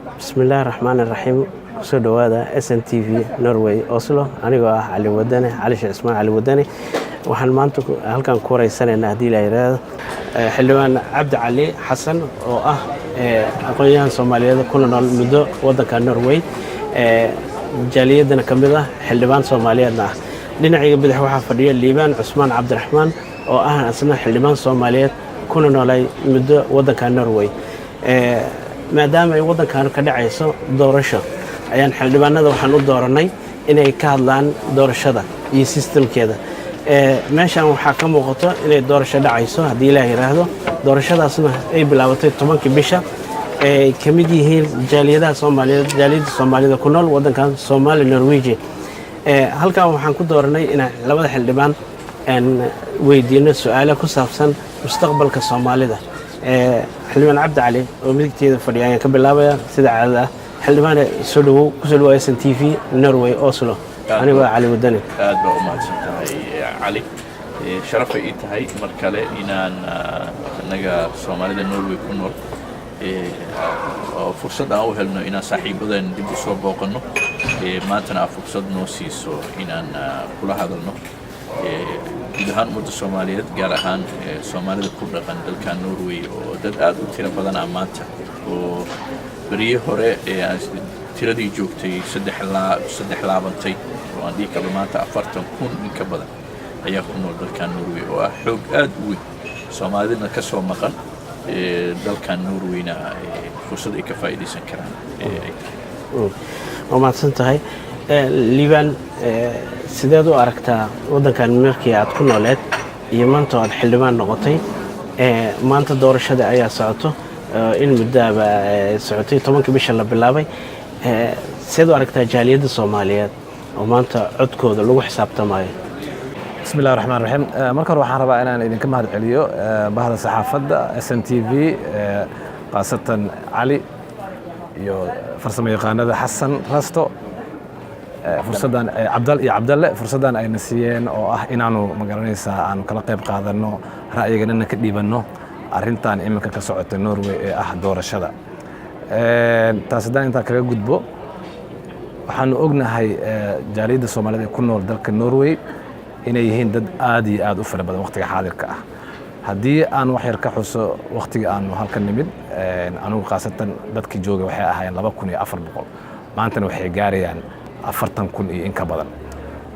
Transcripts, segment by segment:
bismillaahi raxmaani raxiim. kusoo dhawaada SNTV Norway Oslo. anigoo ah Cali Wadane, Cali Sheekh Ismaan Cali Wadane. waxaan maanta halkan ku wareysanaynaa haddii la yiraahdo xildhibaan Cabdi Cali Xasan oo ah aqoonyahan Soomaaliyeed kuna nool muddo waddanka Norway, jaaliyadana ka mid ah xildhibaan Soomaaliyeedna ah. dhinaciga bidix waxaa fadhiya Liibaan Cusmaan Cabdiraxmaan oo ah asna xildhibaan Soomaaliyeed kuna noolay muddo waddanka Norway. maadaama ay waddankan ka dhacayso doorasho, ayaan xildhibaanada waxaan u dooranay inay ka hadlaan doorashada iyo systemkeeda. meeshan waxaa ka muuqato inay doorasho dhacayso haddii ilaaha yiraahdo. doorashadaasna ay bilaabatay 10 bisha. ay ka mid yihiin jaaliyadaha Soomaaliyeed, jaaliyada Soomaalida ku nool waddankan Soomaali Norwegian. halkan waxaan ku dooranay inaan labada xildhibaan weydiino su'aalo ku saabsan mustaqbalka Soomaalida. xildhibaan Cabdi Cali oo midigteeda fadhiya ayaan ka bilaabaya sida caadada ah. xildhibaan soo dhawow kusoo dhawaada SNTV Norway Oslo. anigoo Cali Wadane. aad baa u mahadsantahay Cali. sharaf ay tahay mar kale inaan anaga Soomaalida Norway ku nool fursad aan u helno inaan saaxiibadan dib u soo booqano. maantana fursad noo siiso inaan kula hadalno guud ahaan ummadda Soomaaliyeed, gaar ahaan Soomaalida ku dhaqan dalka Norway oo dad aad u tiro badan ah maanta, oo beriye hore tiradii joogtay saddex laabantay oo aan dhihi karno maanta 40,000 in ka badan ayaa ku nool dalka Norway oo ah xoog aad u weyn. Soomaalidana ka soo maqan dalka Norwayna fursad ay ka faa'iideysan karaan ay tahay. waa mahadsan tahay. Liibaan, sideed u aragtaa waddankan markii aad ku nooleed iyo maanta aad xildhibaan noqotay? maanta doorashada ayaa socoto, in muddaaba socotay 10 bisha la bilaabay. sideed u aragtaa jaaliyadda Soomaaliyeed oo maanta codkooda lagu xisaabtamayo? bismillahi raxmaani raxiim. marka hore waxaan rabaa inaan idinka mahad celiyo bahda saxaafadda SNTV, khaasatan Cali iyo farsamo yaqaanada Xasan Rasto. fursadan Cabdalle fursadan ayna siiyeen oo ah inaanu magaranaysaa aanu kala qayb qaadano, ra'yiganana ka dhiibanno arrintan iminka ka socota Norway ee ah doorashada. taas haddaan intaa kaga gudbo, waxaanu ognahay jaaliyadda Soomaalida ee ku nool dalka Norway inay yihiin dad aad iyo aad u fara badan waqtiga xaadirka ah. haddii aan wax yar ka xuso waqtiga aanu halkan nimid, anugu khaasatan dadkii joogay waxay ahaayeen 2,400. maantana waxay gaarayaan 40,000 iyo in ka badan.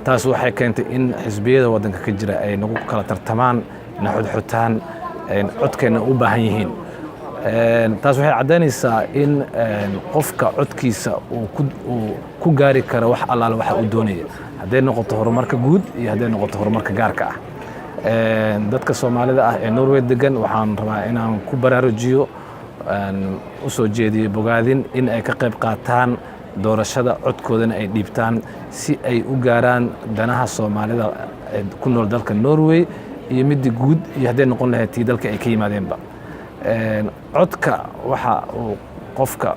taas waxay keentay in xisbiyada waddanka ka jira ay nagu kala tartamaan, na xudxutaan, codkeena u baahan yihiin. taas waxay caddaynaysaa in qofka codkiisa uu ku gaari karo wax allaale waxa uu doonaya, hadday noqoto horumarka guud iyo hadday noqoto horumarka gaarka ah. dadka Soomaalida ah ee Norway degan waxaan rabaa inaan ku baraarujiyo, u soo jeediyo bogaadin in ay ka qayb qaataan doorashada, codkoodana ay dhiibtaan si ay u gaaraan danaha Soomaalida ku nool dalka Norway iyo midda guud iyo hadday noqon lahayd tii dalka ay ka yimaadeenba. codka waxa uu qofka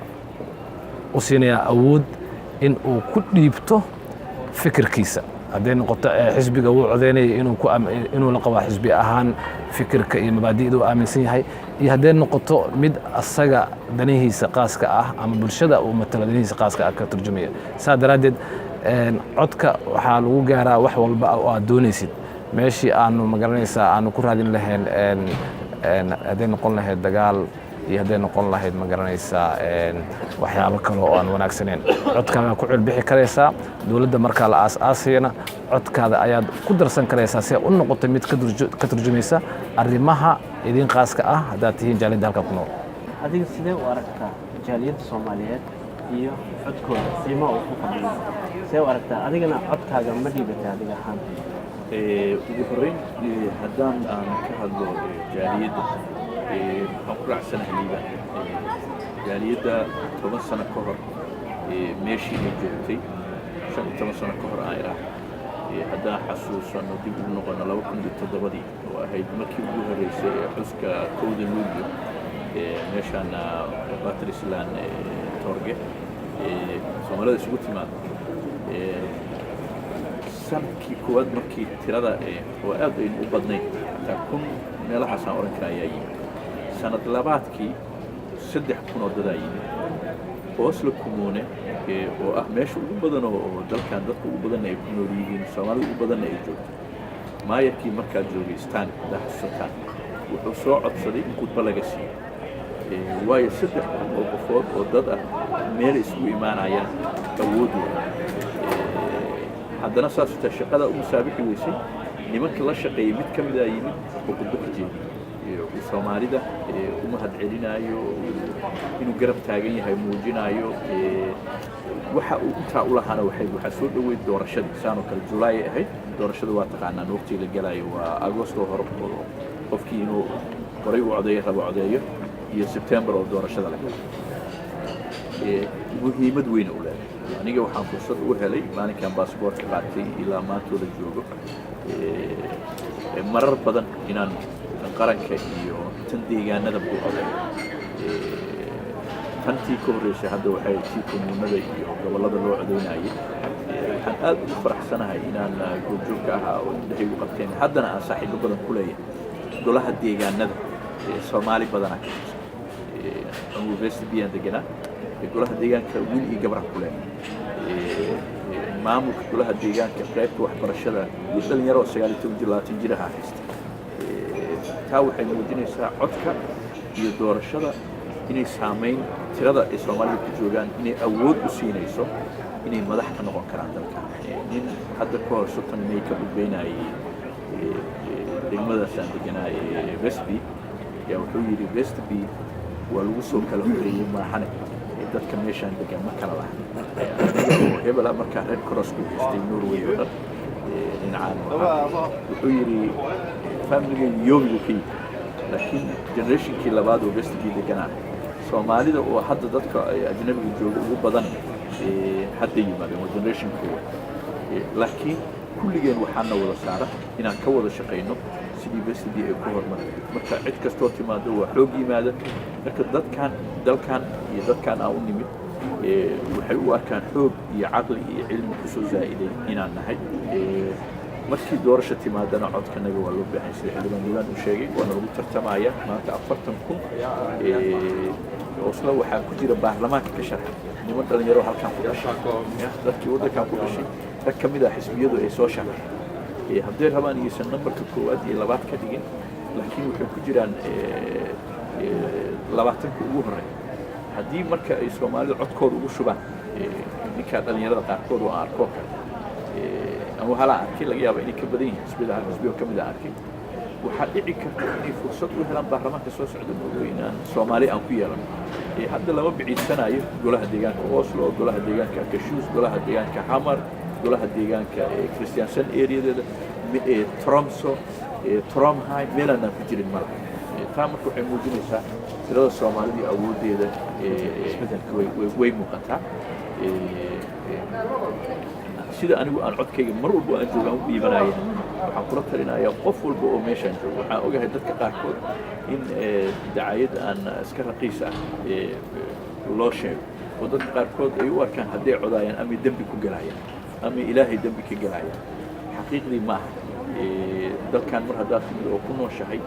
u siinayaa awood in uu ku dhiibto fikirkiisa. hadday noqoto xisbiga uu codeynaya inuu la qabo xisbi ahaan fikirka iyo mabaadi'da uu aaminsan yahay, iyo hadday noqoto mid asaga danihiisa qaaska ah ama bulshada uu matalo danihiisa qaaska ah ka turjumaya. saa daraaddeed codka waxaa lagu gaaraa wax walba oo aad doonaysid. meeshii aanu magaranaysaa aanu ku raadin lahayn hadday noqon lahayd dagaal iyo hadday noqon lahayd magaranaysaa waxyaabo kale oo aan wanaagsaneyn, codkaada ku cilbixi karaysaa. dowladda markaa la aas-aasayana codkaada ayaad ku darsan karaysaa si ay u noqoto mid ka turjumaysa arrimaha idin qaaska ah haddaad tihiin jaaliyadda halka ku nool. adiga sidee u aragtaa jaaliyadda Soomaaliyeed iyo codkooda qiimaha uu ku fadhiyo? sidee u aragtaa adigana codkaaga ma dhiibatay adiga ahaan? ugu horreyn haddaan aan ka hadlo jaaliyadda, waxaan ku raacsanahay Liibaan. jaaliyadda 10 sano ka hor meeshii ay joogtay 15 sano ka hor aan iraahay. haddaan xasuusano dib ugu noqono 2007 oo ahayd markii ugu horreysay ee xuska 1 Luulyo meeshaan Batrisland Torge Soomaalida isugu timaado. sanadkii koowaad markii tirada oo aad ay u badnayd xataa 1,000 meelahaasaan oran karaa ayaa yimid. sanad labaadkii 3,000 oo dad yimid. Oslo Kommune oo ah meesha ugu badan oo dalkan dadka ugu badan ay ku nool yihiin Soomaalida ugu badan ay joogto maayarkii markaa joogay Stan Daxsutan wuxuu soo codsaday in khudba laga siiyo waayo 3 oo qofood oo dad ah meel isugu imaanayaan awoodooda haddana saas ta shaqada u musaabixi weysay nimanka la shaqeeyay mid ka mid ah yimid oo khudba ka jeediyay Soomaalida uma hadcelinayo inuu garab taagan yahay muujinayo waxa uu intaa u lahaana waxa soo dhaweyd doorashadii saano kale July ahayd doorashada waa taqaanaan waqtiga la galayo waa Agosto hore qofkii inuu qoray u codeeyo rabo codeeyo iyo September oo doorashada la galo muhiimad weyn u leedahay aniga waxaan fursad u helay maalinkan baasaboorka qaatay ilaa maanta la joogo marar badan inaan qaranka iyo tan deegaanada buu codeeyo tantii ka horreysay hadda waxay tii komuunada iyo gobollada loo codeynayay waxaan aad ugu faraxsanahay inaan goobjoog ka ahaa oo indhahaygu qabteen haddana aan saaxiibo badan ku leeyahay golaha deegaanada Soomaali badanaa ka tirsan anuu West Bian deganaa golaha deegaanka wiil iyo gabar ku leeyahay maamulka golaha deegaanka qaybta waxbarashada iyo dhalinyaro 19 jir ah haysta taa waxay muujinaysaa codka iyo doorashada inay saameyn tirada ay Soomaaliya ku joogaan inay awood u siinayso inay madax ka noqon karaan dalka in hadda ka hor sotan inay ka budbeynayay degmadaas aan deganaa Westby yaa wuxuu yidhi Westby waa lagu soo kala horeeyay maaxane dadka meeshaan degan ma kala laha hebela markaa Red Cross ku haystay Norway oo dhan dhinacaan wuxuu yidhi family yoomigu ka yimid laakiin generationkii labaad oo Westby deganaa Soomaalida oo hadda dadka ajnabiga jooga ugu badan hadda yimaadeen waa generationkooda laakiin kulligeen waxaana wada saara inaan ka wada shaqayno sidii Westby ay ku horumar marka cid kastoo timaado waa xoog yimaada marka dalkan iyo dadkan aan u nimid waxay u arkaan xoog iyo caqli iyo cilmi ku soo zaa'iday inaan nahay markii doorasho timaadana codkanaga waa loo baahan sida xildhibaan Diiwaan uu sheegay waana lagu tartamaya maanta 40,000 Oslo waxaa ku jira baarlamaanka ka sharxay niman dhalinyaro halkan ku dhashay dadkii waddankan ku dhashay rag ka mid ah xisbiyadu ay soo sharxay hadday rabaan iyaysan nambarka 1 iyo 2 ka dhigin laakiin waxay ku jiraan 20 ugu horeeya haddii marka ay Soomaalida codkooda ugu shubaan ninka dhalinyarada qaarkood oo arko أو هلا أكيد لقي أبغى إني كبدين سبيل هذا سبيل كم إذا أكيد وحقيقي كني فرصة وهلا بحرمان كسوة سعودية وين سومالي أو كيالا حتى لو بعيد سنة يقول لها ديجان كأوسلو يقول لها ديجان ككشوس يقول لها ديجان كحمر يقول لها ديجان ككريستيانسن إيريا ده ترامسو ترام هاي ميلانا في جيل المرة تامر كوحي موجودين سا ترى الصومالي أودي ده وين مقطع sida anigu aan codkayga mar walba aan joogaan u dhiibanayo waxaan kula talinayaa qof walba oo meeshaan joogo waxaan ogahay dadka qaarkood in dacayad aan iska raqiis ah loo sheego oo dadka qaarkood ay u arkaan hadday codaayaan ama dembi ku galayaan ama ilaahay dembi ka galayaan xaqiiqdii ma aha dalkan mar haddaad timid oo ku nooshahay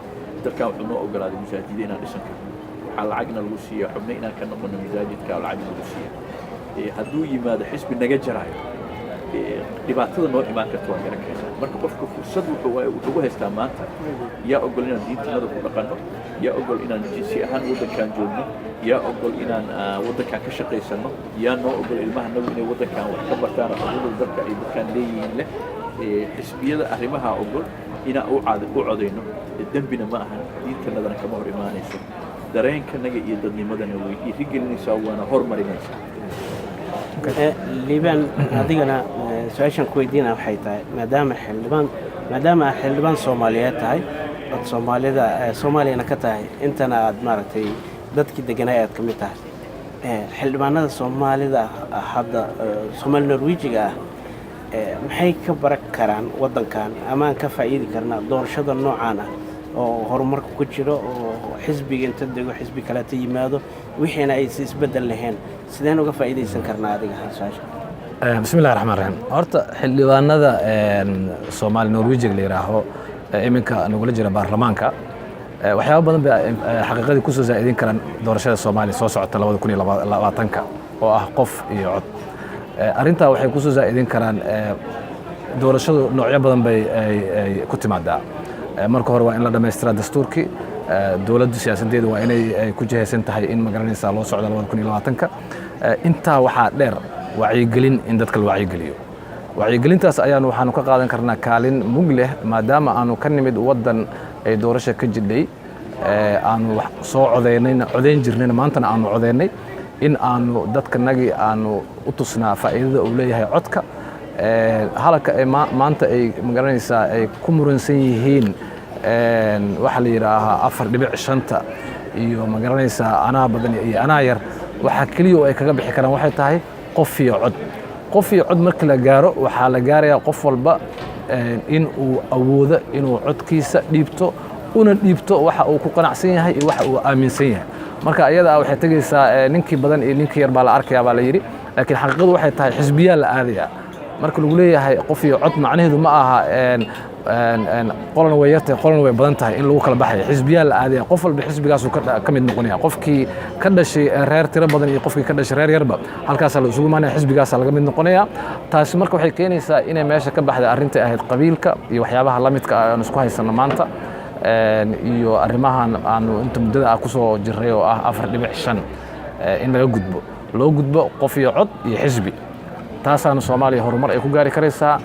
dalkan wuxuu noo ogolaaday masaajida inaan dhisan karno waxaa lacagna lagu siiya xubno inaan ka noqono masaajidka lacagna lagu siiya hadduu yimaado xisbi naga jaraayo dhibaatada noo imaan karta waa garan kartaa marka qofka fursad wuxuu haystaa maanta yaa ogol inaan diintanada ku dhaqanno yaa ogol inaan jinsi ahaan waddankan joogno yaa ogol inaan waddankan ka shaqaysanno yaa noo ogol ilmahanagu inay waddankan wax ka bartaan xuquuqda dalka ay dadkan leeyihiin leh xisbiyada arrimaha ogol inaan u codayno dembina ma ahan diintanadana kama hor imaanayso dareenkanaga iyo dadnimadana way dhiirigelinaysaa waana hormarinaysaa liibaan adigana su-aashan ku weydiina waxay tahay maadaama xildhibaan Soomaaliyeed tahay dad Soomaaliyana ka tahay intana aad maaragtay dadkii deganaa aad ka mid tahay xildhibaanada Soomaalida hadda Soomaali Norwejiga maxay ka baran karaan waddankan ama aan ka faa'iidi karnaa doorashada noocaan ah oo horumarka ku jiro oo xisbiga inta dego xisbi kale ta yimaado wixiina ay isbedel lahayn sideen uga faa'iideysan karnaa adiga su'aasha bismillaahir rahmaanir rahiim horta xildhibaanada Soomaali Norwejiga la yiraahdo iminka nagula jira baarlamaanka waxyaabo badan bay xaqiiqadii ku soo zaa'idin karaan doorashada Soomaaliya soo socota 2020 oo ah qof iyo cod. Arrintaa waxay ku soo zaa'idin karaan doorashadu noocyo badan bay ay ku timaadaa. Marka hore waa in la dhammaystiraa dastuurkii, dowladda siyaasadeedu waa inay ku jihaysan tahay in magaranaysaa loo socdo 2020. Intaa waxaa dheer wacyigelin in dadka la wacyigeliyo. Wacyigelintaas ayaanu waxaanu ka qaadan karnaa kaalin mug leh maadaama aanu ka nimid waddan ay doorasho ka jidhay, aanu soo codayn jirnayna maantana aanu codaynay in aanu dadkanagii aanu u tusnaa faa'iidada uu leeyahay codka. Halka ay maanta ay magaranaysaa ay ku muransan yihiin waxa la yidhaahaa 4.5 iyo magaranaysaa anaa badan iyo anaa yar, waxa keliya oo ay kaga bixi karaan waxay tahay qof iyo cod. Qof iyo cod markii la gaaro waxaa la gaarayaa qof walba in uu awoodo inuu codkiisa dhiibto una dhiibto waxa uu ku qanacsan yahay iyo waxa uu aaminsan yahay. Marka ayada waxay tagaysaa ninkii badan iyo ninkii yar baa la arkayaa baa la yiri, laakiin xaqiiqadu waxay tahay xisbiyaa la aadaya. Marka lagu leeyahay qof iyo cod macnaheedu ma aha qolana way yartay qolana way badan tahay in lagu kala baxay. Xisbiyaa la aadaya, qof walba xisbigaas uu ka mid noqonaya. Qofkii ka dhashay reer tiro badan iyo qofkii ka dhashay reer yarba halkaas la isugu imaanaya, xisbigaas laga mid noqonaya. Taasi marka waxay keenaysaa inay meesha ka baxday arrintii ahayd qabiilka iyo waxyaabaha la midka ah aan isku haysano maanta, iyo arrimahan aanu inta muddada ku soo jirray oo ah 4.5 in laga gudbo loo gudbo qof iyo cod iyo xisbi. taasaanu Soomaaliya horumar ay ku gaari karaysaa.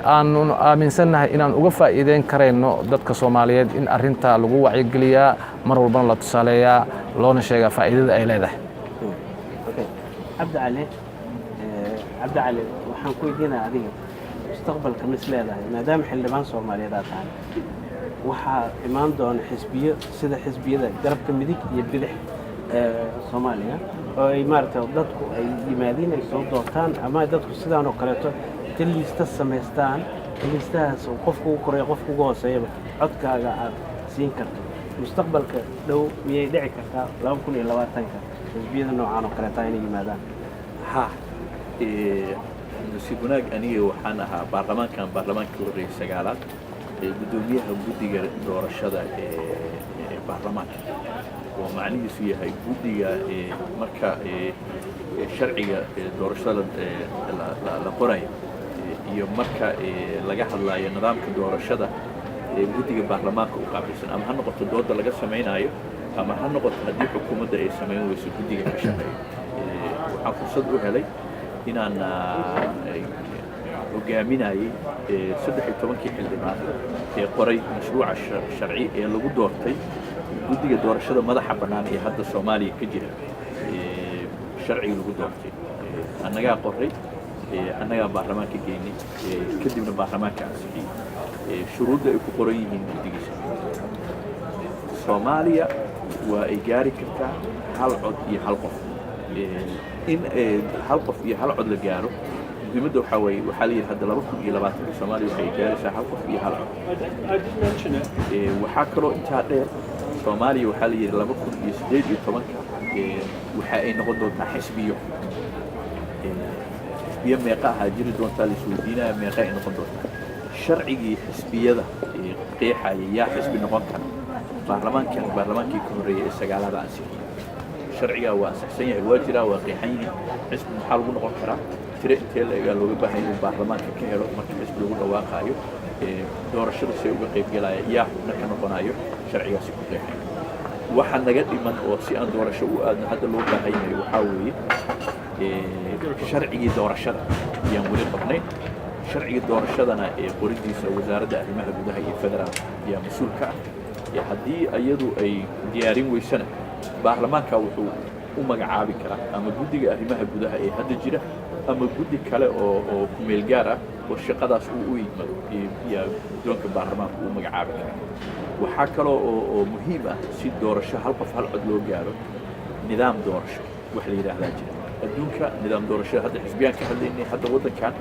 Aanu aaminsannahay inaan uga faa'iideyn karayno dadka Soomaaliyeed in arrinta lagu wacyigeliyaa, mar walbana la tusaaleeyaa, loona sheegaa faa'iidada ay leedahay. Cabdi Cali waxaan ku weydiinaa adiga mustaqbalka mis leedahay maadaama xildhibaan Soomaaliyeed aad tahay, waxaa imaan doona xisbiyo sida xisbiyada garabka midig iyo bidix Soomaaliya oo ay maaragtay dadku ay yimaadeen ay soo doortaan ama dadku sidaan oo kaleeto liista samaystaan. liistahaas qofku ugu koreeyo qofku ugu hooseeyo codkaaga aad siin karto. Mustaqbalka dhow miyay dhici kartaa 2020 xisbiyada noocan oo kaleeto inay yimaadaan? nasiib wanaag aniga waxaan ahaa baarlamaankii horreeyay sagaalaad gudoomiyaha guddiga doorashada baarlamaanka, oo macnihiisu yahay guddiga marka sharciga doorashada la qorayo iyo marka laga hadlayo nidaamka doorashada guddiga baarlamaanka u qaabilsan, ama ha noqoto dooda laga samaynayo ama ha noqoto haddii xukuumadda ay samayn weyso guddiga ka shaqeeyo. waxaan fursad u helay inaan hogaaminayay 13 xildhibaan ee qoray mashruuca sharci ee lagu doortay guddiga doorashada madaxa bannaan ee hadda Soomaaliya ka jira. sharciga lagu doortay annagaa qoray, annagaa baarlamaanka geynay, kadibna baarlamaanka ansixiyey. shuruudda ay ku qoran yihiin guddigiisa Soomaaliya waa ay gaari kartaa hal cod iyo hal qof. in hal qof iyo hal cod la gaaro muhiimadda waxaa weeye waxaa la yidhi hadda 2020 Soomaaliya waxay gaaraysaa hal qof iyo hal cod. waxaa kaloo intaa dheer Soomaaliya waxaa la yidhi 2018 waxa ay noqon doontaa xisbiyo. xisbiyo meeqa ahaa jiri doontaa la isweydiinaya, meeqa ay noqon doontaa. sharcigii xisbiyada qeexaya yaa xisbi noqon kara baarlamaankii ka horreeyay ee sagaalaad ansixiyey. sharcigaa waa ansaxsan yahay, waa jiraa, waa qeexan yihiin. xisbi maxaa lagu noqon karaa, tiro intee la-egaa looga baahan inuu baarlamaanka ka helo marka xisbi lagu dhawaaqaayo, doorashada see uga qaybgelaya, yaa xubno ka noqonayo, sharcigaasi ku qeexay. waxa naga dhiman oo si aan doorasho u aadno hadda loo baahan yahay waxaa weeye sharcigii doorashada ayaan weli qabnayn. sharcigii doorashadana qoridiisa wasaaradda arrimaha gudaha iyo federaal ayaa mas-uul ka ah. haddii iyadu ay diyaarin weysana baarlamaanka wuxuu u magacaabi karaa ama guddiga arrimaha gudaha ee hadda jira ama guddi kale oo ku meel gaar ah oo shaqadaas uu u yimado iyo guddoonka baarlamaanka uu magacaabi karaa. waxaa kaloo oo muhiim ah si doorasho hal qof hal cod loo gaaro, nidaam doorasho wax la yidhaahdaa jira adduunka. nidaam doorashada hadda xisbiyaan ka hadlaynay, hadda waddankan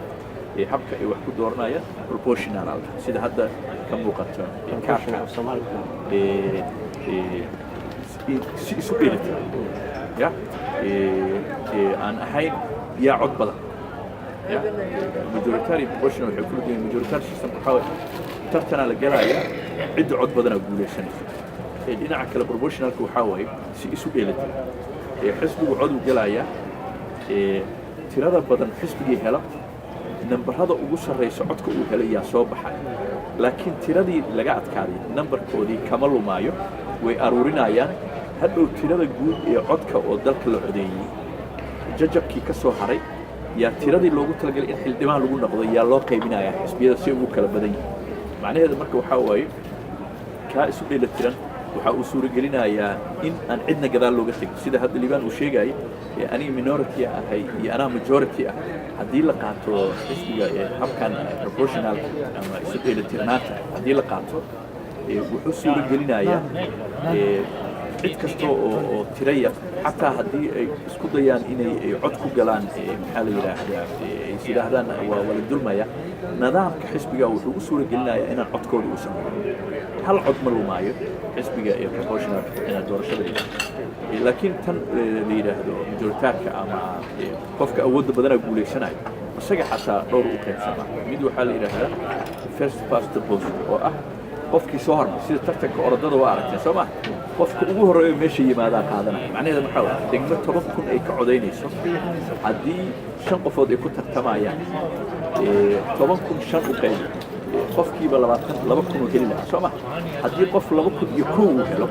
habka ay wax ku dooranayaan proportional sida hadda ka muuqata si isu dheelitiran aan ahayn yaa cod badan. majority proportional waxay kula duwan majority system waxaa weeye tartana la galaya cidda cod badanaa guulaysanaysa. dhinaca kale proportionalka waxaa weeye si isu dheelitiran xisbigu cod u galaya tirada badan xisbigii hela nambarada ugu sarreysa codka uu helay yaa soo baxay laakiin tiradii laga adkaaday nambarkoodii kama lumaayo way aruurinayaan hadhow tirada guud ee codka oo dalka la codeeyey jajabkii ka soo haray yaa tiradii loogu talagalay in xildhibaan lagu noqdo yaa loo qaybinayaa xisbiyada si ugu kala badan yihiin macnaheedu marka waxaa waaye kaa isu dheelatiran waxa uu suuragelinayaa in aan cidna gadaal looga tegin sida hadda liibaan uu sheegayay aniga minority ahay iyo anaa majority ah haddii la qaato xisbiga habkan proportional ama isu dheelatirnaanta haddii la qaato wuxuu suuragelinayaa cid kasta oo tiraya xataa haddii ay isku dayaan inay cod ku galaan maxaa la yidhaahdaa ay yidhaahdaan waa wala dulmaya nidaamka xisbiga wuxuu u suuragelinayaa inaan codkooda uusan hal cod ma lumaayo xisbiga ee proportional inaa doorashada laakiin tan la yidhaahdo majoritaarka ama qofka awoodda badanaa guulaysanayo isaga xataa dhowr u qaybsama mid waxaa la yidhaahdaa first past the post oo ah qofkii soo hormay sida tartanka orodada waa aragtay soo ma qofka ugu horreeyo meesha yimaadaa qaadanaya macnaheedu maxaa waaye degmo 10,000 ay ka codaynayso haddii 5 qofood ay ku tartamayaan 10,000 5 u qayb qofkiiba 2,000 oo heli lahaa soo ma haddii qof 2,001 uu helo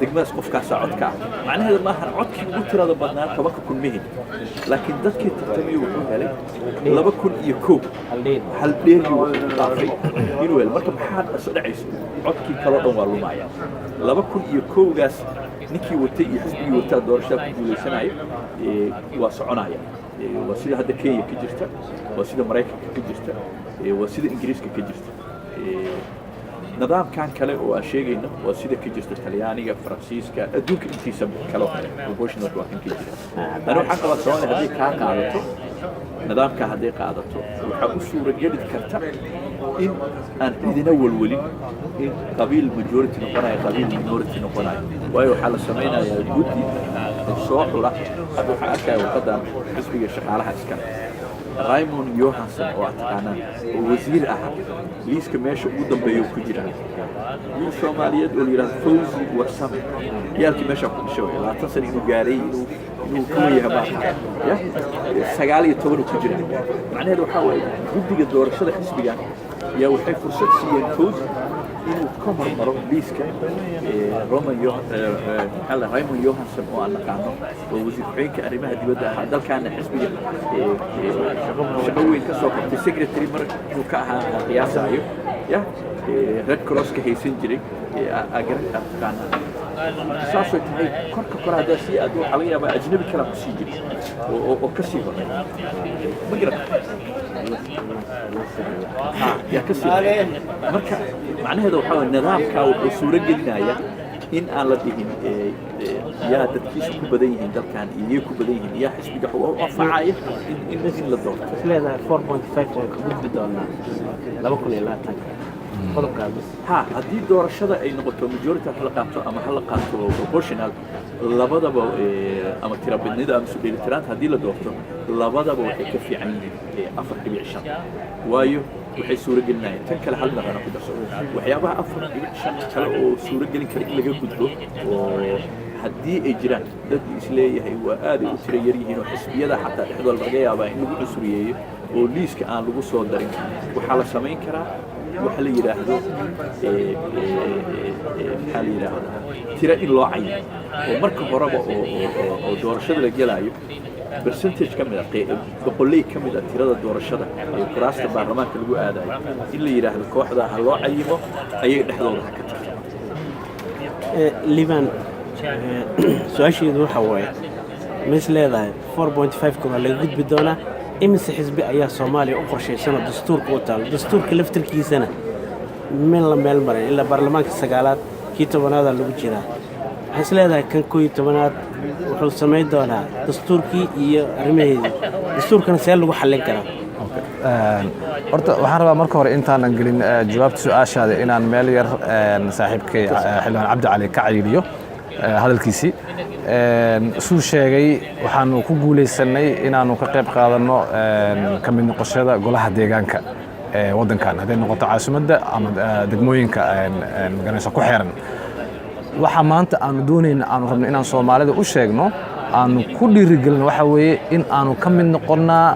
degmadaas qofkaasaa codka ah macnaheedu maahan codkii ugu tirada badnaa 10,000 ma helin laakiin dadkii tartamaya wuxuu helay 2,001 hal dheergii wuxuu dhaafay inuu helo marka maxaad isu dhacayso codkii kaloo dhan waa lumaya 2,001gaas ninkii watay iyo xisbigii wataa doorashada ku guuleysanayo waa soconaya waa sida hadda Kenya ka jirta waa sida Mareykanka ka jirta waa sida Ingiriiska ka jirta nidaamkan kale oo aan sheegayno waa sida ka jirta Talyaaniga Faransiiska adduunka intiisa kale proportional waa kan ka jira ana waxaan qabaa Soomaaliya haddii ka qaadato nidaamka haddii qaadato waxa u suuragali karta in aan idina walwalin in qabiil majority noqonayo qabiil minority noqonayo waayo waxaa la samaynayaa guddi soo xula hadda waxaa arkaya waqadan xisbiga shaqaalaha iskale Raymond Johansson oo taqaanaan oo wasiir ah liiska meesha ugu dambeeyo ku jira wiil Soomaaliyeed oo yiraahdo Fawzi Warsam yaalkii meesha ku dhashay 20 sano inuu gaaray inuu ku yahay ya 19 ku jira macnaheedu waxa waaye guddiga doorashada xisbiga yaa waxay fursad siiyeen Fawzi inuu ka hormaro liiska Raymond Johansson oo aan naqaano oo wasiir ku-xigeenka arrimaha dibadda ah dalkaana xisbiga shaqo weyn ka soo qabtay secretary markuu ka ahaa qiyaasayo ya Red Cross ka haysan jiray agarka taqaana saasoo tahay korka qorada si aad waxa laga yaabaa ajnabi kala ku sii jiray oo ka sii horay ma garata ya ka sii marka macnaheedu waxa weeye nidaamka wuxuu suuragelinayaa in aan la dhihin yaa dadkiisu ku badan yihiin dalkan iyo ku badan yihiin yaa xisbiga oo anfacaya in la doorto isleedahay 4.5 oo ka gudbi doonaa 2020 qodobkaas ha haddii doorashada ay noqoto majority la qaato ama hal qaato proportional labadaba ama tirabadnida ama suuqyada haddii la doorto labadaba waxay ka fiican yihiin 4.5 waayo waxay suuragelinayaan tan kale hal mar ku darso waxyaabaha 4.5 kale oo suuragelin kara in laga gudbo oo haddii ay jiraan dad isleeyahay waa aad u tiro yar yihiin oo xisbiyada xataa dhexdooda laga yaabaa in lagu cusuriyeeyo oo liiska aan lagu soo darin waxaa la samayn karaa waxa la yiraahdo maxaa la yiraahdaa tiro in loo cayin oo marka horeba oo doorashada la gelayo percentage kamid ah boqolay kamid ah tirada doorashada ee kuraasta baarlamaanka lagu aadayo in la yiraahdo kooxda ha loo cayimo ayay dhexdooda ka tagtay liban su'aasheedu waxa waaye mis leedahay 4.5 kuna laga gudbi doonaa imise xisbi ayaa Soomaaliya u qorshaysan dastuurka u taal dastuurka laftirkiisana meel maray ilaa baarlamaanka 9aad kii 10aad lagu jiraa waxay leedahay kan 11aad wuxuu sameyn doonaa dastuurkii iyo arrimaheedii dastuurkana see lagu xallin karaa horta waxaan rabaa marka hore intaanan gelin jawaabta su'aashaada inaan meel yar saaxiibkay xildhibaan Cabdi Cali ka cayiliyo hadalkiisii suu sheegay waxaanu ku guuleysanay inaanu ka qayb qaadano ka mid noqoshada golaha deegaanka waddankan haday noqoto caasimadda ama degmooyinka maganaysa ku xeeran waxa maanta aanu doonayna aanu rabno inaan Soomaalida u sheegno aanu ku dhiirigelin waxa weeye in aanu ka mid noqonnaa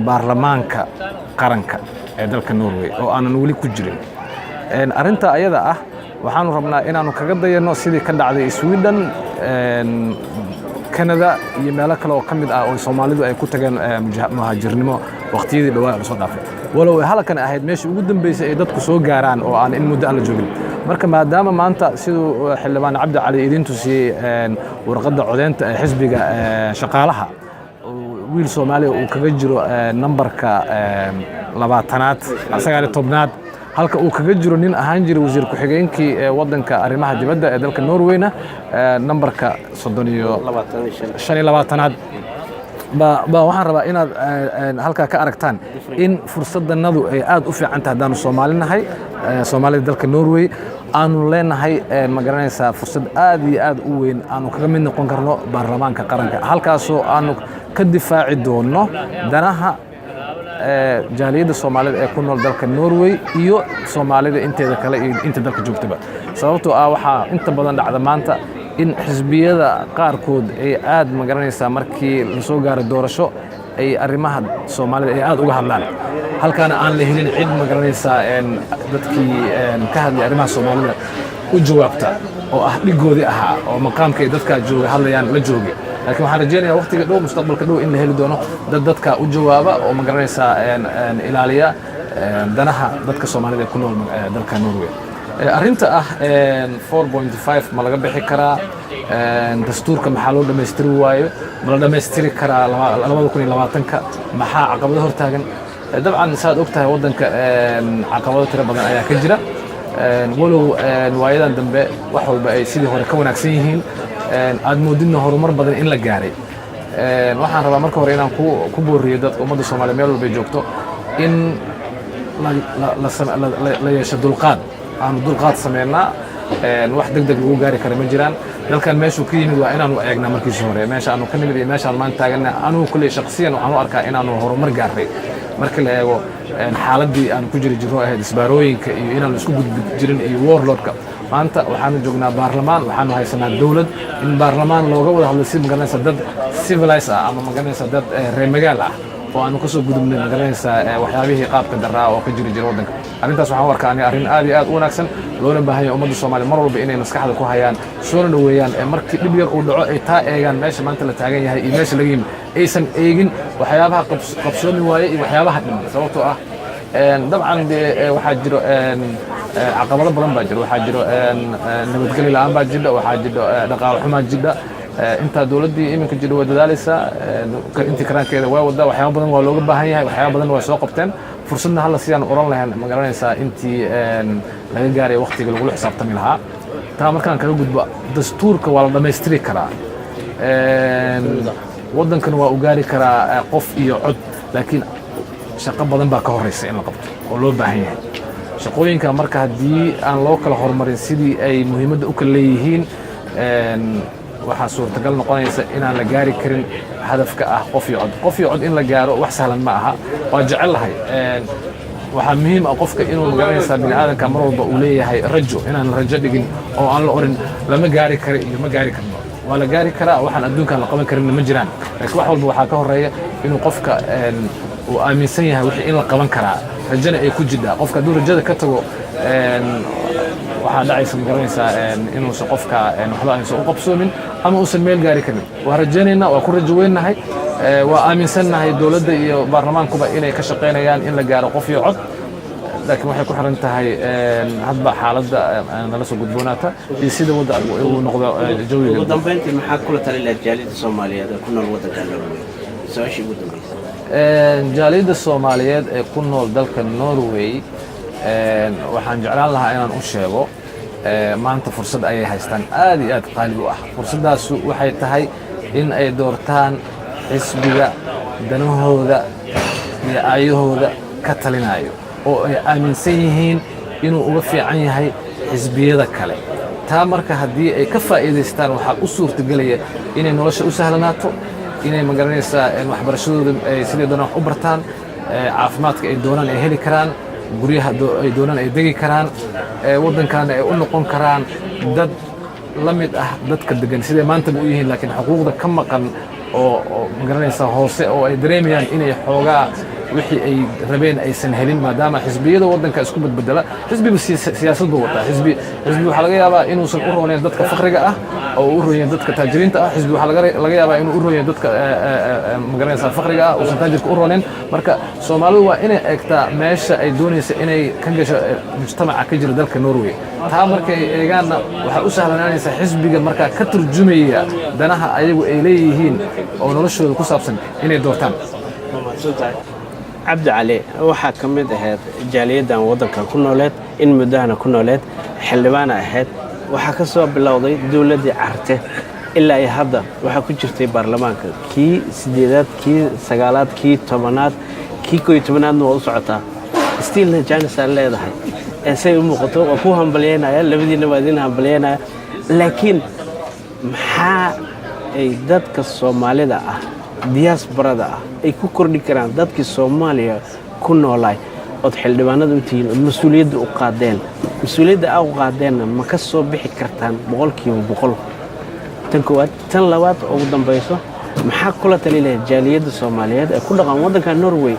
baarlamaanka qaranka ee dalka Norway oo aanan weli ku jirin. Arrinta ayada ah waxaanu rabnaa inaanu kaga dayano sidii ka dhacday Sweden, Canada iyo meelo kale oo ka mid ah oo Soomaalidu ay ku tageen muhaajirnimo waqtiyadii dhawaa la soo dhaafay. walow ay halkan ahayd meeshii ugu dambeysay ay dadku soo gaaraan oo aan in muddo aan la joogin. marka maadaama maanta siduu xildhibaan Cabdi Cali idin tusiyay warqadda codeynta ee xisbiga shaqaalaha wiil Soomaali uu kaga jiro nambarka 20aad 19aad halka uu kaga jiro nin ahaan jiray wasiir ku-xigeenkii wadanka arrimaha dibadda ee dalka Norwayna nambarka 25aad ba waxaan rabaa inaad halka ka aragtaan in fursadanadu ay aad u fiican tahay hadaan Soomaalinahay Soomaalida dalka Norway aanu leenahay ma garanaysaa fursad aad iyo aad u weyn aanu kaga mid noqon karno baarlamaanka qaranka halkaasoo aanu ka difaaci doono danaha jaaliyada Soomaalida ee ku nool dalka Norway iyo Soomaalida inteeda kale iyo inta dalka joogtaba sababtoo ah waxa inta badan dhacda maanta in xisbiyada qaarkood ay aad ma garanaysaa markii la soo gaaro doorasho ay arrimaha Soomaalida ay aad uga hadlaan halkaana aan la helin cid ma garanaysaa dadkii ka hadlay arrimaha Soomaalida u jawaabta oo ah dhigoodii ahaa oo maqaamka ay dadka jooga hadlayaan la joogay laakiin waxaan rajeynayaa waqtiga dhow mustaqbalka dhow in la heli doono dadka u jawaaba oo ma garanaysaa ilaaliya danaha dadka Soomaalida ee ku nool dalka Norway. arrinta ah 4.5 ma laga bixi karaa dastuurka maxaa loo dhameystiri waayo ma la dhameystiri karaa 2020ka maxaa caqabado hortaagan dabcan saad ogtahay wadanka caqabado tiro badan ayaa ka jira walow waayadan dambe wax walba ay sidii hore ka wanaagsan yihiin aad moodina horumar badan in la gaaray waxaan rabaa marka hore inaan ku booriyo dadka ummadda Soomaaliyeed meel walba joogto in la yeesho dulqaad aanu dulqaad sameynaa wax degdeg lagu gaari kara ma jiraan dalkan meeshuu ka yimid waa inaanu eegnaa markiisa hore meesha aanu ka nimid iyo meeshaan maanta taagana anuu kulli shakhsiyan waxaan u arkaa inaanu horumar gaaray markii la eego xaaladii aan ku jiri jirno ahayd isbaarooyinka iyo inaanu isku gudbi jirin iyo warlordka maanta waxaanu joognaa baarlamaan waxaanu haysanaa dawlad in baarlamaan looga wada hadlo si magaranaysa dad civilized ah ama magaranaysa dad reer magaal ah oo aanu kasoo gudubnay magaranaysa waxyaabihii qaabka daraa oo ka jiri jira wadanka arrintaas waxaan u arkaa arrin aad iyo aad u wanaagsan loona baahan yahay ummadda Soomaaliyeed mar walba inay maskaxda ku hayaan soona dhaweeyaan markii dhib yar uu dhaco ay taa eegaan meesha maanta la taagan yahay iyo meesha laga yimid aysan eegin waxyaabaha qabsoomi waaye iyo waxyaabaha dhiman sababtoo ah dabcan waxaa jiro caqabado badan baa jiro waxaa jiro nabadgelyo la'aan baa jira waxaa jiro dhaqaale xumaan jira inta dawladii iminka jiro way dadaalaysaa intii karaankeeda way wada waxyaabo badan waa looga baahan yahay waxyaabo badan waa soo qabteen fursadna hal siyaan oran lahayn ma garanaysaa intii laga gaaray waqtiga lagu xisaabtami lahaa taa markaan kaga gudbo dastuurka waa la dhameystiri karaa wadankan waa u gaari karaa qof iyo cod laakiin shaqo badan baa ka horeysa in la qabto oo loo baahan yahay shaqooyinka marka haddii aan loo kala horumarin sidii ay muhiimadda u kala leeyihiin waxaa suurtagal noqonaysa inaan la gaari karin hadafka ah qof iyo cod in la gaaro wax sahlan ma aha waa jecelahay waxaa muhiim ah qofka inuu magaranaysaa bini aadanka mar walba uu leeyahay rajo inaan rajo dhigin oo aan la orin lama gaari karo iyo ma gaari karno waa la gaari karaa waxaan adduunkan la qaban karin ma jiraan laakiin wax walba waxaa ka horeeya inuu qofka uu aaminsan yahay wixii in la qaban karaa rajana ay ku jirtaa qofka hadduu rajada ka tago waxaa dhacaysa ma garanaysaa inuusan qofka waxba aysan u qabsoomin ama uusan meel gaari karin waa rajaynaynaa waa ku rajo weynahay waa aaminsannahay dowladda iyo baarlamaankuba inay ka shaqaynayaan in la gaaro qof iyo cod laakiin waxay ku xiran tahay hadba xaaladda nala soo gudboonaata iyo sida wadda uu noqdo jawiga ugu dambeyntii maxaa kula tali lahayd jaaliyadda Soomaaliyeed ee ku nool waddanka Norway su-aashii ugu dambeysay jaaliyadda Soomaaliyeed ee ku nool dalka Norway waxaan jeclaan lahaa inaan u sheego maanta fursad ayay haystaan aad iyo aad qaali u ah fursadaas waxay tahay in ay doortaan xisbiga danahooda iyo ayahooda ka talinayo oo ay aaminsan yihiin inuu uga fiican yahay xisbiyada kale taa marka haddii ay ka faa'iidaystaan waxaa u suurtagelaya inay nolosha u sahlanaato inay magaranaysaa waxbarashadooda ay sidii doonaan u bartaan caafimaadka ay doonaan ay heli karaan guryaha ay doonaan ay degi karaan waddankaana ay u noqon karaan dad la mid ah dadka degan siday maanta u yihiin laakiin xuquuqda ka maqan oo magaranaysa hoose oo ay dareemayaan inay xoogaa wixii ay rabeen aysan helin maadaama xisbiyada waddanka isku badbedela xisbiba siyaasad buu wataa xisbi waxaa laga yaabaa inuusan u roonayn dadka faqriga ah oo u roonayn dadka taajiriinta ah xisbi waxaa laga yaabaa inuu u roonayn dadka magaranaysa faqriga ah uusan taajirka u roonayn marka Soomaalidu waa inay eegtaa meesha ay doonayso inay ka gasho mujtamaca ka jira dalka Norway taa markay eegaanna waxaa u sahlanaanaysa xisbiga markaa ka turjumaya danaha ayagu ay leeyihiin oo noloshooda ku saabsan inay doortaan cabdi cali waxaa ka mid ahayd jaaliyaddan waddankan ku nooleed in muddahana ku nooleed xildhibaana ahayd waxaa ka soo bilowday dowladdii carte ilaa iyo hadda waxaa ku jirtay baarlamaanka kii 8aad kii 9aad kii 10aad kii 11aadna waa u socotaa stiilna jaanis aad leedahay say u muuqato waa ku hambalyeynaya labadiina waa idin hambalyeynaya laakiin maxaa ay dadka Soomaalida ah diasporada ah ay ku kordhi karaan dadkii Soomaaliya ku noolay oo xildhibaanada u tihiin oo mas'uuliyadda u qaadeen mas'uuliyadda u qaadeenna ma ka soo bixi kartaan 100% tan koowaad tan labaad ugu dambayso maxaa kula taliyeed jaaliyadda Soomaaliyeed ee ku dhaqan waddanka Norway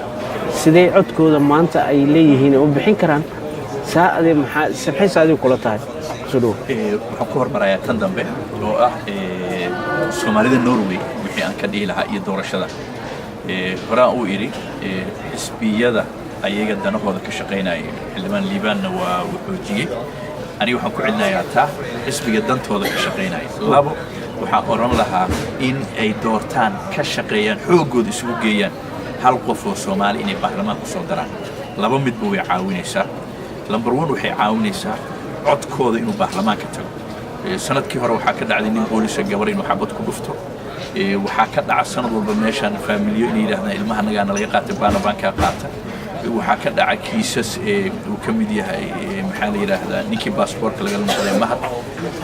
sidee codkooda maanta ay leeyihiin oo bixin karaan saacadii maxaa saacadii kula tahay soo waxaan ku hormarayaa tan dambe oo ah Soomaalida Norway wixii aan ka dhihi lahaa iyo doorashada horaan uu yiri xisbiyada ayaga danahooda ka shaqeynaya xildhibaan liibaanna waa wuxuujiyay aniga waxaan ku celinayaa taa xisbiga dantooda ka shaqeynaya labo waxaan oran lahaa in ay doortaan ka shaqeeyaan xoogooda isugu geeyaan hal qof oo Soomaali inay baarlamaanka soo daraan laba midba way caawinaysaa number 1 waxay caawinaysaa codkooda inuu baarlamaanka tago sanadkii hore waxaa ka dhacday nin booliska gabar inuu xabad ku dhufto waxaa ka dhaca sanad walba meeshan faamiliyo inay yiraahdaan ilmaha nagaana laga qaatay baarlamaanka qaata waxaa ka dhaca kiisas uu ka mid yahay maxaa la yiraahdaa ninkii baasaboorka laga noqday mahad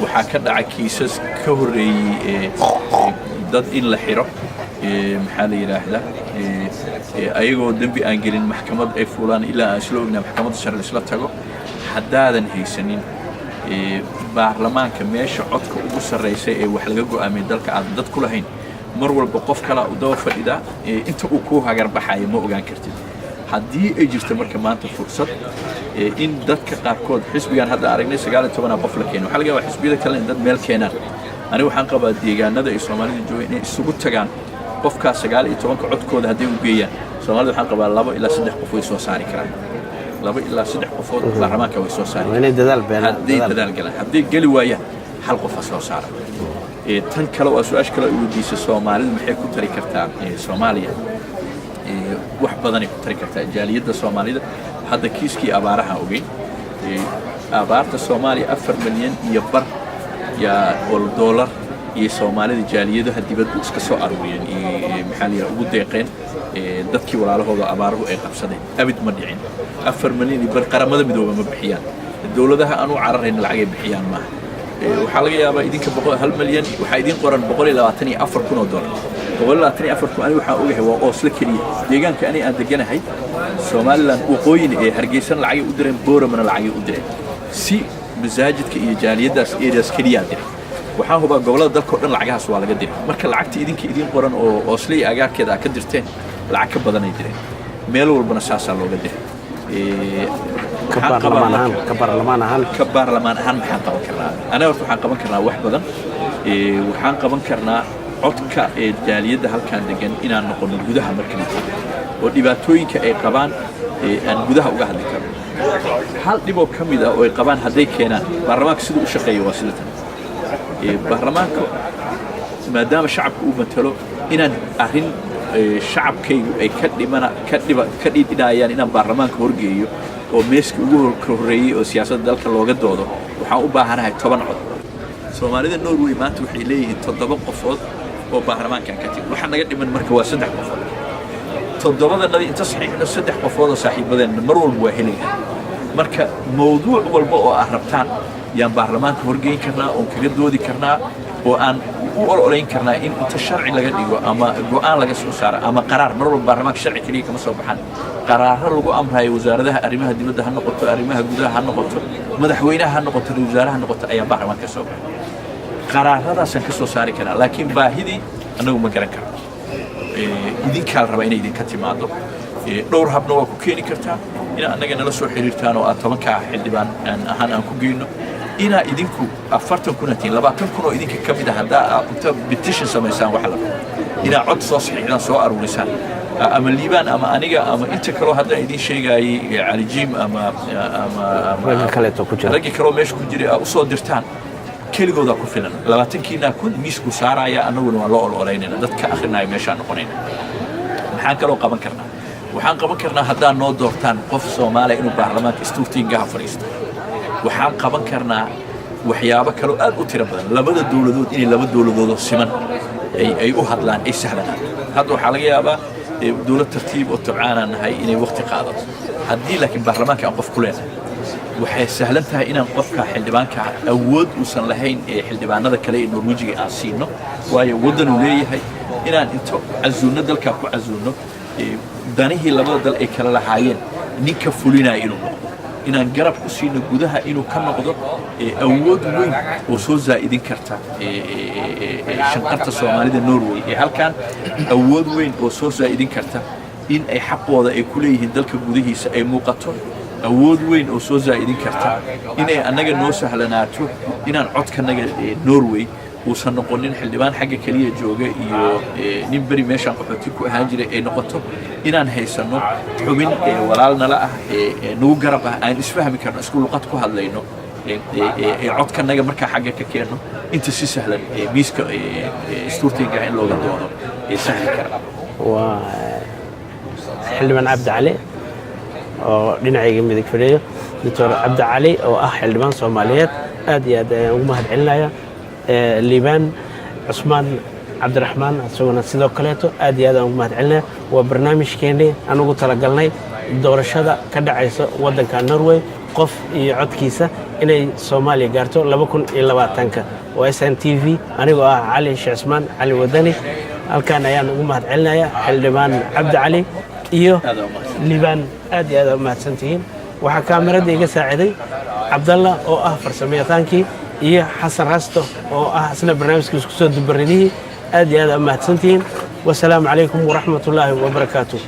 waxaa ka dhaca kiisas ka horeeyay dad in la xiro maxaa la yiraahdaa ayagoo dambi aan gelin maxkamad ay fuulaan ilaa aan isla ognahay maxkamadda sharci isla tago haddaadan haysanin baarlamaanka meesha codka ugu sarreysay ee wax laga go'aamay dalka aad dad ku lahayn mar walba qof kale u daba fadhida inta uu ku hagar baxayo ma ogaan kartid haddii ay jirto marka maanta fursad in dadka qaarkood xisbigan hadda aragnay 19 qof la keenay waxa laga yaabaa xisbiyada kale in dad meel keenaan aniga waxaan qabaa deegaanada ay Soomaalida joogaan inay isugu tagaan qofka 19 codkooda haddii u geeyaan Soomaalida waxaan qabaa 2 ilaa 3 qof way soo saari karaan 2 ilaa 3 qofood baarlamaanka way soo saari inay dadaal beenaan dadaal galaan haddii gali waayaan hal qof soo saara tan kale waa su'aash kale oo weydiisay Soomaalida maxay ku tari kartaa Soomaaliya wax badan ay ku tari kartaa jaaliyadda Soomaalida hadda kiiskii abaaraha ogey abaarta Soomaaliya 4 milyan iyo bar ya dollar iyo Soomaalida jaaliyadaha dibadda iska soo aruuriyeen maxalliga ugu deeqeen dadkii walaalahooda abaaruhu ay qabsadeen abid ma dhicin 4 milyan iyo bar qaramada midooba ma bixiyaan dawladaha aanu cararayn lacag ay bixiyaan ma waxaa laga yaabaa idinka 1 milyan waxa idin qoran $124,000 $124,000 aniga waxaan ogahay waa Oslo kaliya deegaanka ani aan deganahay Somaliland waqooyin ee Hargeysa lacag u direen Booramana lacag u direen si masaajidka iyo jaaliyadaas areas kaliya direen waxaan hubaa gobolada dalka oo dhan lacagahaas waa laga diray marka lacagta idin qoran oo Oslo agaarkeeda ka dirteen lacag ka badan ay direen meel walbana saasa looga diray ka baarlamaan ahaan maxaan qaban karnaa anaga waxaan qaban karnaa wax badan waxaan qaban karnaa codka jaaliyadda halkaan degan inaan noqono gudaha markii oo dhibaatooyinka ay qabaan aan gudaha uga hadli karno hal dhib oo kamid ah oo ay qabaan haday keenaan baarlamaanka sidoo u shaqeeyo waa sida tan baarlamaanka maadaama shacabku uu matalo inaan arrin shacabkaygu ay ka dhidhinayaan inaan baarlamaanka horgeeyo oo meeska ugu horeeyay oo siyaasadda dalka looga doodo waxaan u baahanahay 10 cod Soomaalida Norway maanta waxay leeyihiin 7 qofood oo baarlamaanka ka tirsan waxa naga dhiman marka waa 3 qofood 7 inta saxiixna 3 qofood oo saaxiibadeen mar walba waa helayaan marka mowduuc walba oo aan rabtaan yaan baarlamaanka horgeyn karnaa oo kaga doodi karnaa oo aan u ololeyn karnaa in inta sharci laga dhigo ama go'aan laga soo saaro ama qaraar mar walba baarlamaanka sharci kaliya kama soo baxan qaraaro lagu amrayo wasaaradaha arrimaha dibadda ha noqoto arrimaha gudaha ha noqoto madaxweynaha ha noqoto wasaaraha ha noqoto ayaa baarlamaanka soo baxay qaraaradaasaan ka soo saari karaa laakiin baahidii annagu ma garan karno idinkaa la rabaa inay idinka timaado dhowr habna waa ku keeni kartaa inaa annaga nala soo xiriirtaan oo aad 10 xildhibaan ahaan aan ku geyno inaa idinku 40 kun atiin 20 kun oo idinka ka mid ah haddaa inta petition samaysaan wax la inaa cod soo saxiixdaan soo aruurisaan ama liibaan ama aniga ama inta kaloo haddaan idin sheegayay cali jiim ama ragga kaleeto ku jira ragga kaloo meesha ku jiray aa u soo dirtaan keligooda ku filan 20kiina kun miisku saaraya annaguna waa loo ololeynayna dadka akhrinaya meeshaan noqonayna maxaan kaloo qaban karnaa waxaan qaban karnaa haddaan noo doortaan qof Soomaaliya inuu baarlamaanka istuurtiingaha fadhiisto waxaan qaban karnaa waxyaabo kale oo aad u tiro badan labada dawladood inay laba dawladood oo siman ay u hadlaan ay sahlanaan hadda waxaa laga yaabaa dawlad tartiib oo tabcaanaan nahay inay waqti qaadato haddii laakiin baarlamaanka aan qof ku leenahay waxay sahlan tahay inaan qofka xildhibaanka awood uusan lahayn ee xildhibaanada kale ee Norwejiga aan siino waayo wadan uu leeyahay inaan inta azuulna dalka ku azuulno danihii labada dal ay kala lahaayeen ninka fulinaya inuu noqdo inaan garab ku siino gudaha inuu ka noqdo awood weyn oo soo zaa'idin karta shanqarta Soomaalida Norway halkan awood weyn oo soo zaa'idin karta in ay xaqooda ay ku leeyihiin dalka gudihiisa ay muuqato awood weyn oo soo zaa'idin karta inay annaga noo sahlanaato inaan codkanaga Norway uusan noqonin xildhibaan xagga kaliya jooga iyo nin bari meeshaan qaxooti ku ahaan jiray ay noqoto inaan haysano xubin walaalnala ah nagu garab ah aan isfahmi karno isku luqad ku hadlayno codkanaga markaa xagga ka keenno inta si sahlan miiska istuurtiinga in looga doono sahli kara waa xildhibaan Cabdi Cali oo dhinacayga midig fadhiyo Dr. Cabdi Cali oo ah xildhibaan Soomaaliyeed aad iyo aad ayaan ugu mahadcelinayaa liibaan Cusmaan Cabdiraxmaan asaguna sidoo kaleeto aad iyo aad aan ugu mahadcelinayaa waa barnaamijkeennii aan ugu talagalnay doorashada ka dhacaysa waddanka Norway qof iyo codkiisa inay Soomaaliya gaarto 2020 oo SNTV anigoo ah Cali Sheekh Cusmaan Cali Wadani halkaan ayaan ugu mahadcelinayaa xildhibaan Cabdi Cali iyo liibaan aad iyo aad u mahadsantihiin waxaa kaamirada iga saaciday Cabdalla oo ah farsamayaqaankii iyo Xasan Rasto oo ah asna barnaamijkiisa ku soo dubaridii aad iyo aad u mahadsantihiin wassalaamu calaykum waraxmatullaahi wabarakaatuh